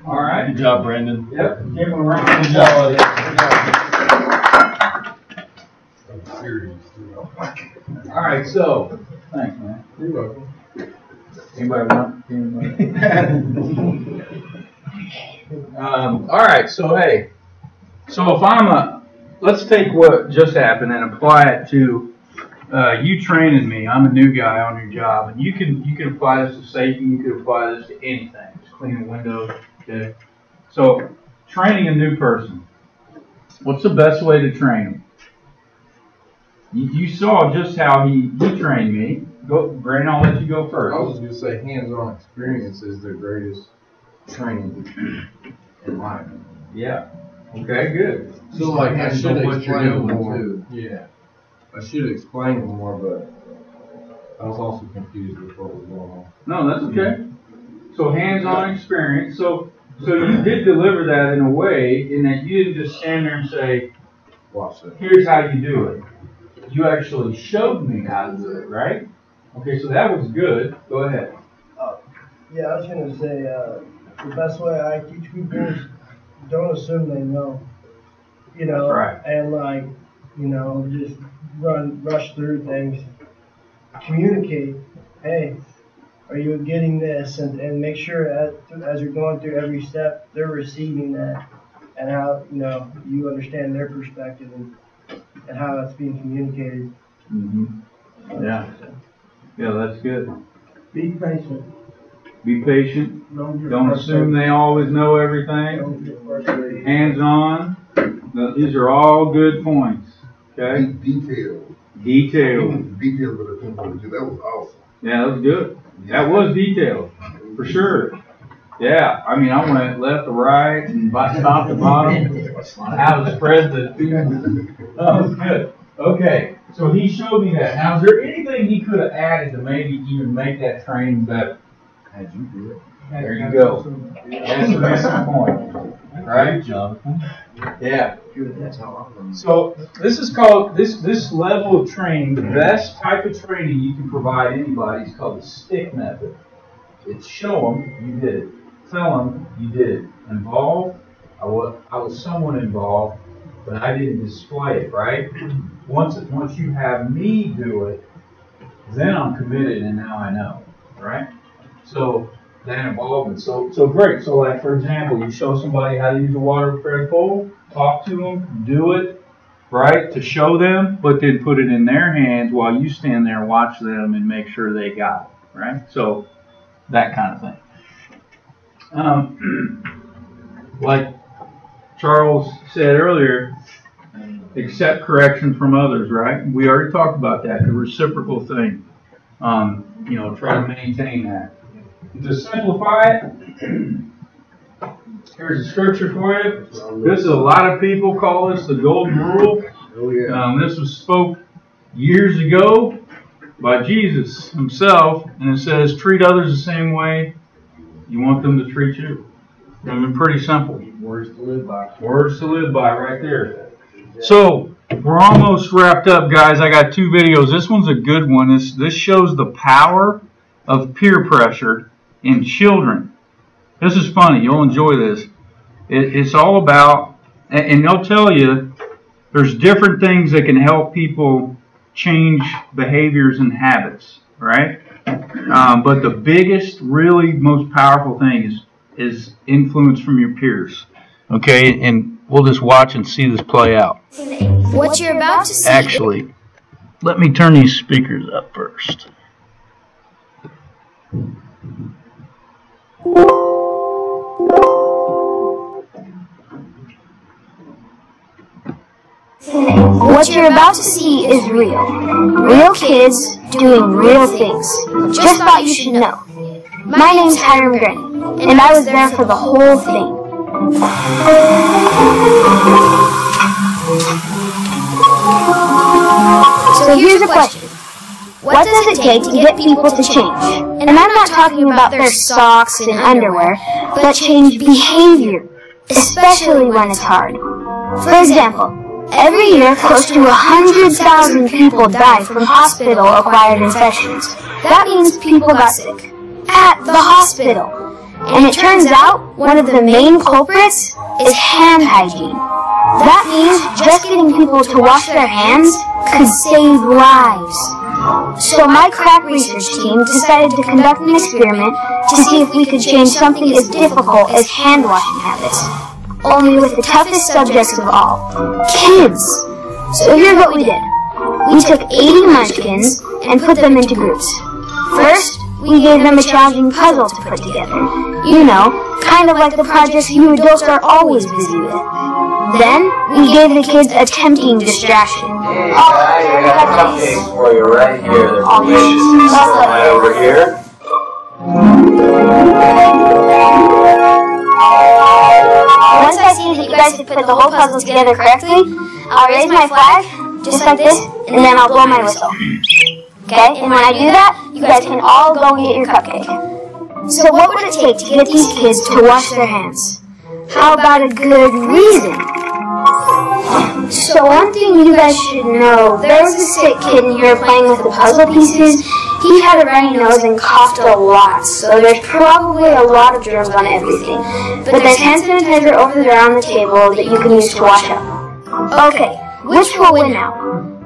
Alright. Good job, Brandon. Yep, give him a round of applause. I'm serious. Alright, so, thanks, man. You're welcome. Anybody want? All right, so hey, so if let's take what just happened and apply it to you training me. I'm a new guy on your job, and you can apply this to safety. You can apply this to anything. Just cleaning windows. Okay. So training a new person. What's the best way to train them? You saw just how he trained me. Go, Brandon, I'll let you go first. I was just gonna say hands-on experience is the greatest training in life. Yeah. Okay, good. So like I Depends should on what you're explain doing, more. too. Yeah. I should explain it more, but I was also confused with what was going on. No, that's okay. So hands-on experience. So you did deliver that in a way in that you didn't just stand there and say, Watch that. here's how you do it. You actually showed me how to do it, right? Okay, so that was good. Go ahead. Yeah, I was gonna say, the best way I teach people is don't assume they know. You know, That's right. and like, you know, just rush through things. Communicate. Hey, are you getting this? And make sure as you're going through every step, they're receiving that, and how you understand their perspective and how that's being communicated. Mm-hmm. Yeah. Yeah, that's good. Be patient. Be patient. Don't Don't assume they always know everything. Don't get frustrated. Hands-on. Now, these are all good points. Okay? Detailed. Detailed. Detailed with a pinpoint. That was awesome. Yeah, that was good. That was detailed. For sure. Yeah, I mean, I went left to right and top to bottom on how to spread the food. That was good. Okay, so he showed me that. Now, is there anything he could have added to maybe even make that training better? How'd you do it? There you go. That's the missing point. Right? Good job. Yeah. Good, that's how I'm learning. So this is called, this level of training, the best type of training you can provide anybody is called the stick method. It's show them you did it. Tell them you did it. Involved, I was somewhat involved, but I didn't display it, right? Once you have me do it, then I'm committed and now I know, right? So that involvement, so great. So like for example, you show somebody how to use a water fed pole, talk to them, do it, right, to show them, but then put it in their hands while you stand there and watch them and make sure they got it, right? So that kind of thing. Like Charles said earlier, accept correction from others, right? We already talked about that, the reciprocal thing. Try to maintain that. To simplify it, here's a scripture for you. This is a lot of people call this the golden rule. Oh, yeah. This was spoke years ago by Jesus himself, and it says, treat others the same way you want them to treat you. I mean, pretty simple. Words to live by. Words to live by right there. So, we're almost wrapped up, guys. I got 2 videos. This one's a good one. This shows the power of peer pressure in children. This is funny. You'll enjoy this. It's all about, and they'll tell you, there's different things that can help people change behaviors and habits, right? But the biggest, really most powerful thing is influence from your peers. Okay, and we'll just watch and see this play out. What you're about to see. Actually, let me turn these speakers up first. What you're about to see is real. Real kids doing real things. Just thought you should know. My name's Hiram Granny, and I was there for the whole thing. So here's a question. What does it take to get people to change? And I'm not talking about their socks and underwear, but change behavior, especially when it's hard. For example, every year close to 100,000 people die from hospital-acquired infections. That means people got sick at the hospital. And it turns out one of the main culprits is hand hygiene. That means just getting people to wash their hands could save lives. So my crack research team decided to conduct an experiment to see if we could change something as difficult as hand washing habits. Only with the toughest subjects of all, kids. So here's what we did. We took 80 munchkins and put them into groups. First, we gave them a challenging puzzle to put together. You know, kind of like the projects you adults are always busy with. Then, we gave the kids a tempting distraction. Hey guys, I got cupcakes for you right here. They're delicious. Right over here. Once I see that you guys have put the whole puzzle together correctly, I'll raise my flag, just like this, and then I'll blow my whistle. Okay? And when I do that, you guys can all go and get your cupcake. So what would it take to get these kids to wash their hands? How about a good reason? So one thing you guys should know, there was a sick kid in here playing with the puzzle pieces. He had a runny nose and coughed a lot, so there's probably a lot of germs on everything. But there's hand sanitizer over there on the table that you can use to wash up. Okay, which will win now?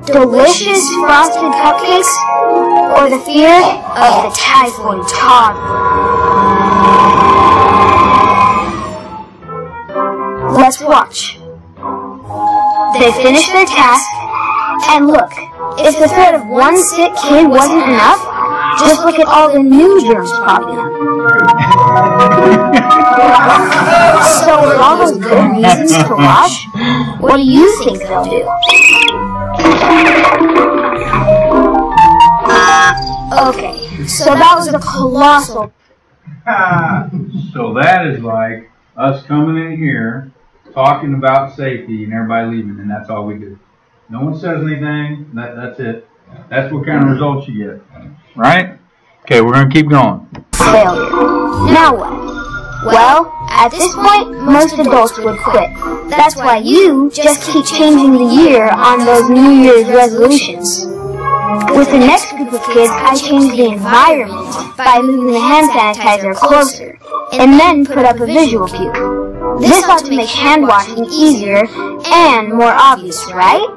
Delicious frosted cupcakes or the fear of the typhoid toddler? Let's watch. They finished their task, and look, if the threat of one sick kid wasn't enough, just look at all the new germs popping up. So with all those good reasons to wash, what do you think they'll do? Okay, so that was a colossal... So that is like us coming in here, talking about safety, and everybody leaving, and that's all we do. No one says anything, that's it. That's what kind of results you get, right? Okay, we're going to keep going. Failure. Now what? Well, at this point, most adults would quit. That's why you just keep changing the year on those New Year's resolutions. With the next group of kids, I changed the environment by moving the hand sanitizer closer, and then put up a visual cue. This ought to make hand washing easier and more obvious, right?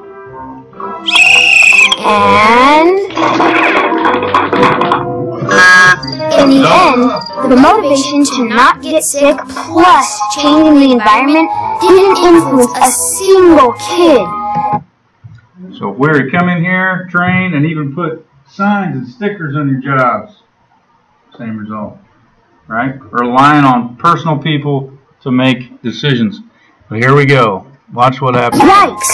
And in the end, the motivation to not get sick plus changing the environment didn't influence a single kid. So if we're to come in here, train, and even put signs and stickers on your jobs, same result, right? We're relying on personal people to make decisions. But here we go. Watch what happens. Yikes!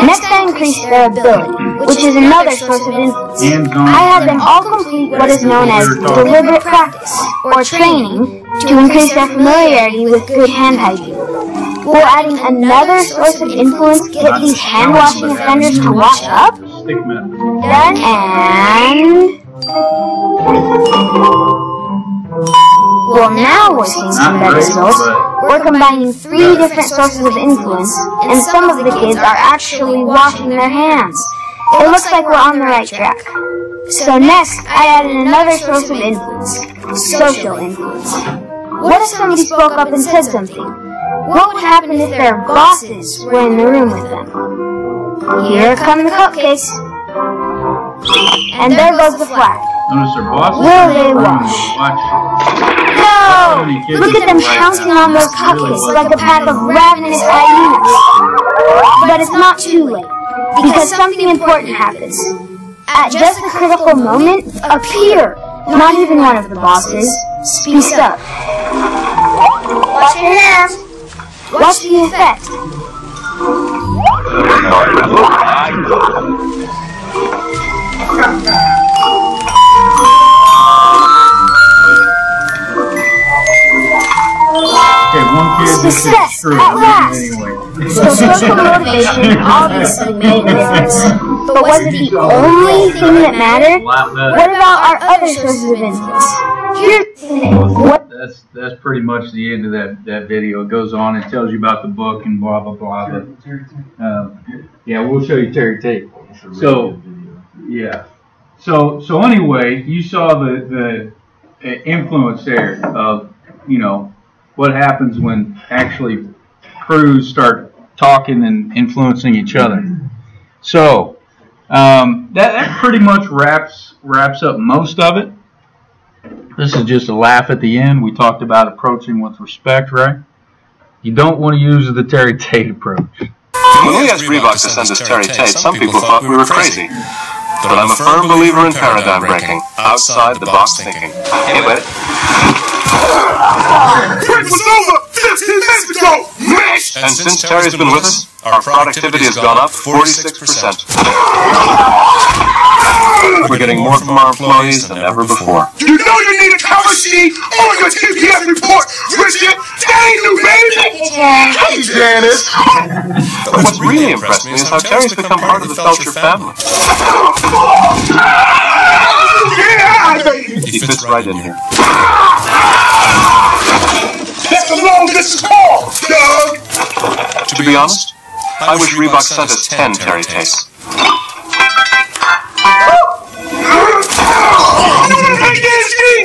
Next, I increased their ability, which is another source of influence. I had them all complete what is known as deliberate practice, or training, to increase their familiarity with good hand hygiene. Will adding another source of influence get these hand-washing offenders to wash up? Stick method. Done and... Well, now we're seeing some better results. We're combining 3 different sources of influence, and some of the kids are actually washing their hands. It looks like we're on the right track. So next, I added another source of influence, social influence. What if somebody spoke up and said something? What would happen if their bosses were in the room with them? Here come the cupcakes. And there goes the flag. Notice their bosses. Will they wash? Watch. No! Look at them pouncing on those cupcakes like a pack of ravenous hyenas. But it's not too late, because something important happens. At just the critical moment, a peer, not even one of the bosses, speaks up. Wash your hands. Watch the effect. Okay, one kid just Success, said screw at it last. anyway. So social motivation obviously made a difference. But was it the only thing that mattered? What about our other sources of influence? Here's the thing. What? That's pretty much the end of that video. It goes on, it tells you about the book and blah blah blah. But, yeah, we'll show you Terry Tate. So yeah. So anyway, you saw the influence there of, you know, what happens when actually crews start talking and influencing each other. So that pretty much wraps up most of it. This is just a laugh at the end. We talked about approaching with respect, right? You don't want to use the Terry Tate approach. When we asked Reebok to send us Terry Tate, some people thought we were crazy. But I'm a firm believer in paradigm breaking, outside the box thinking. Hey, wait. Break was over 15 minutes ago, Mitch! And since Terry's been with us, our productivity has gone up 46%. We're getting more from our employees than ever before. You know you need a cover sheet on your TPS report, Richard! Thank you, baby! Hey, Janice! But what's really impressed me is how Terry's become part of the Felcher family. Yeah, baby! He fits right in here. That's the long distance call, Doug! To be honest, I wish Reebok sent us 10 Terry Tates.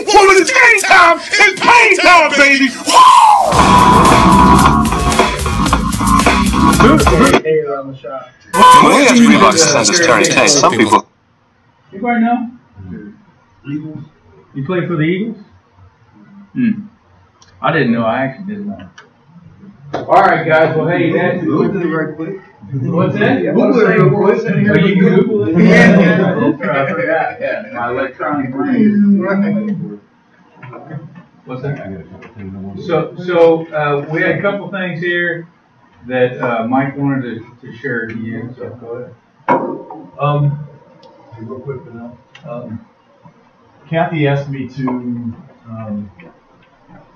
Well, it's game time, it's pain time, baby! On the shot. When we asked Reebok to send us Terry Tates, some people... Anybody know? Eagles. You play for the Eagles? I didn't know. I actually didn't know. All right, guys. Well, hey, that's Google it right quick. what's that? Google it real quick. Oh, you can Google it? Yeah. I forgot. Yeah, my electronic brain. What's that? So we had a couple things here that Mike wanted to share to you. So go ahead. Real quick, Kathy asked me to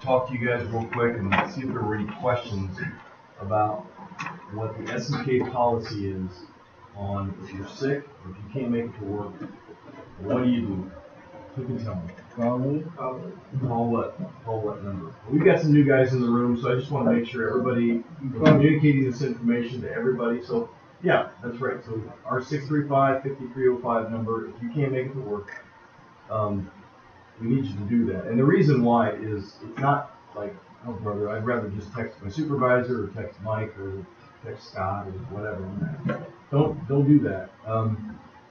talk to you guys real quick and see if there were any questions about what the SMK policy is on if you're sick or if you can't make it to work. What do you do? Who can tell me? Call what number? We've got some new guys in the room, so I just want to make sure we're communicating this information to everybody. So yeah, that's right. So our 635-5305 number, if you can't make it to work, we need you to do that. And the reason why is it's not like, oh brother, I'd rather just text my supervisor or text Mike or text Scott or whatever. Don't do that.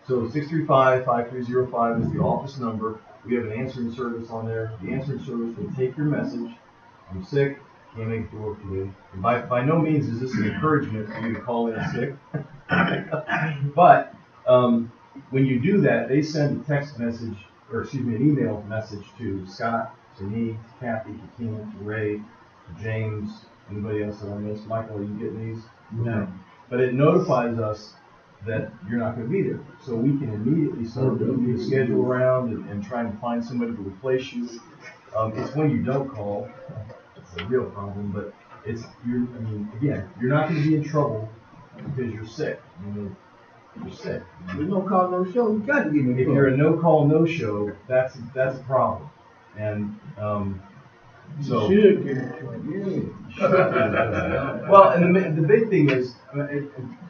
So 635-5305 is the office number. We have an answering service on there. The answering service will take your message. I'm sick, can't make it to work today. And by no means is this an encouragement for you to call in sick. But when you do that, they send a text message, or excuse me, an email message to Scott, to me, to Kathy, to Tina, to Ray, to James, anybody else that I missed. Michael, are you getting these? No. But it notifies us that you're not going to be there. So we can immediately start moving the schedule around and trying to find somebody to replace you. It's when you don't call, it's a real problem, but again, you're not going to be in trouble because you're sick. You're sick. There's no call, no show. You got to get in If you're a no call, no show, that's a problem. And so. You should get in trouble. Yeah. Well, and the big thing is,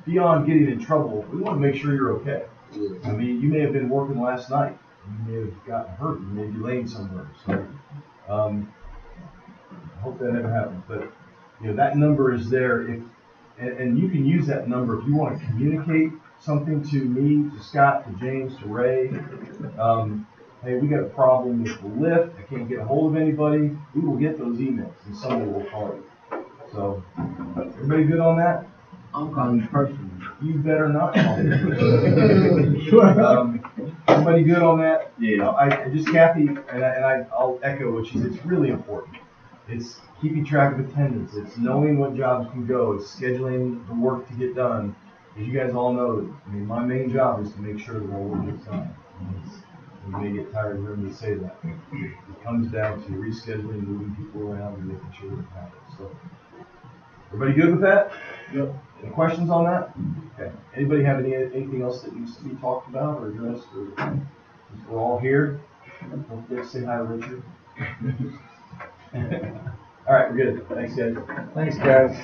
beyond getting in trouble, we want to make sure you're okay. I mean, you may have been working last night. You may have gotten hurt. You may be laying somewhere. So, I hope that never happens. But that number is there. And you can use that number if you want to communicate something to me, to Scott, to James, to Ray. Hey, we got a problem with the lift. I can't get a hold of anybody. We will get those emails, and somebody will call you. So, everybody good on that? I'm calling you personally. You better not call me. Everybody good on that? Yeah. I just, Kathy, I'll echo what she said. It's really important. It's keeping track of attendance. It's knowing what jobs can go. It's scheduling the work to get done. As you guys all know, my main job is to make sure that our work gets done. You may get tired of hearing me say that. It comes down to rescheduling, moving people around, and making sure that it happens. So, everybody good with that? Yep. Any questions on that? Okay. Anybody have anything else that needs to be talked about or addressed? We're all here. Don't forget to say hi to Richard. All right, we're good. Thanks, guys. Thanks, guys.